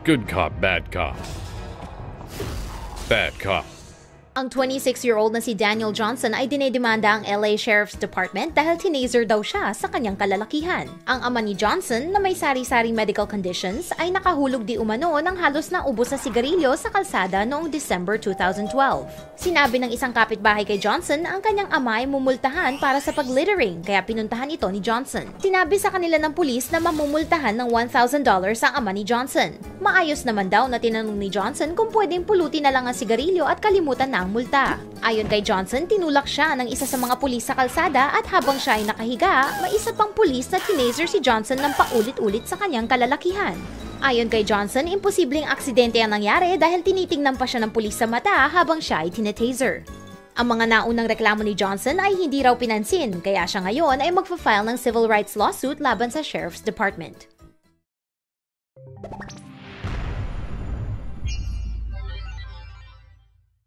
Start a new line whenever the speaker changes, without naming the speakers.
Good cop, bad cop. Bad cop.
Ang 26-year-old na si Daniel Johnson ay dinedemanda ang LA Sheriff's Department dahil tinaser daw siya sa kanyang kalalakihan. Ang ama ni Johnson, na may sari-saring medical conditions, ay nakahulog di umano ng halos na ubos na sigarilyo sa kalsada noong December 2012. Sinabi ng isang kapitbahay kay Johnson ang kanyang ama ay mumultahan para sa paglittering, kaya pinuntahan ito ni Johnson. Sinabi sa kanila ng pulis na mamumultahan ng $1,000 ang ama ni Johnson. Maayos naman daw na tinanong ni Johnson kung pwedeng pulutin na lang ang sigarilyo at kalimutan na ang multa. Ayon kay Johnson, tinulak siya ng isa sa mga pulis sa kalsada at habang siya ay nakahiga, may isa pang pulis na tinaser si Johnson ng paulit-ulit sa kanyang kalalakihan. Ayon kay Johnson, imposibleng aksidente ang nangyari dahil tinitingnan pa siya ng pulis sa mata habang siya ay tinetaser. Ang mga naunang reklamo ni Johnson ay hindi raw pinansin, kaya siya ngayon ay magfa-file ng civil rights lawsuit laban sa Sheriff's Department.